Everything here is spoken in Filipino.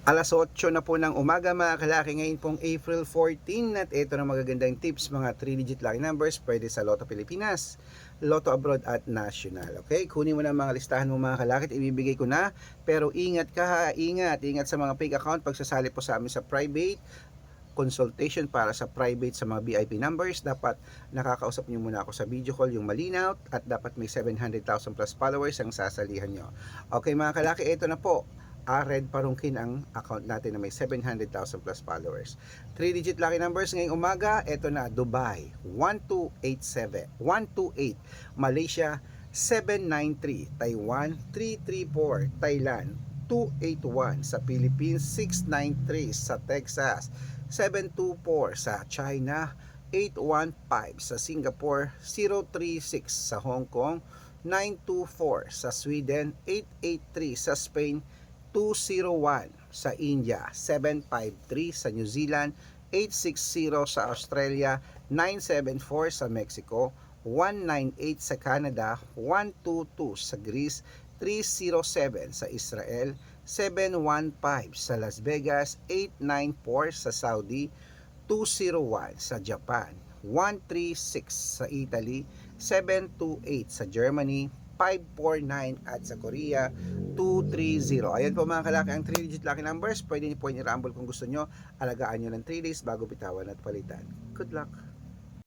8:00 na po ng umaga mga kalaki, ngayon pong April 14 at ito na magagandang tips, mga 3-digit lucky numbers pwede sa Lotto Pilipinas, Lotto Abroad at National. Okay, kunin mo na mga listahan mo mga kalaki at ibibigay ko na, pero ingat ka ha, ingat sa mga fake account pagsasali po sa amin sa private consultation para sa private sa mga VIP numbers. Dapat nakakausap nyo muna ako sa video call, yung malinaw, at dapat may 700,000 plus followers ang sasalihan nyo. Okay mga kalaki, ito na po. Red Parungkin ang account natin na may 700,000 plus followers. 3-digit lucky numbers ngayong umaga, ito na. Dubai 1287, 128, Malaysia 793, Taiwan 334, Thailand 281, sa Philippines 693, sa Texas 724, sa China 815, sa Singapore 036, sa Hong Kong 924, sa Sweden 883, sa Spain 201, sa India 753, sa New Zealand 860, sa Australia 974, sa Mexico 198, sa Canada 122, sa Greece 307, sa Israel 715, sa Las Vegas 894, sa Saudi 201, sa Japan 136, sa Italy 728, sa Germany 549, at sa Korea 230. Ayan po mga kalaki ang 3-digit lucky numbers. Pwede niyo po i-rumble kung gusto nyo. Alagaan nyo ng 3 days bago bitawan at palitan. Good luck!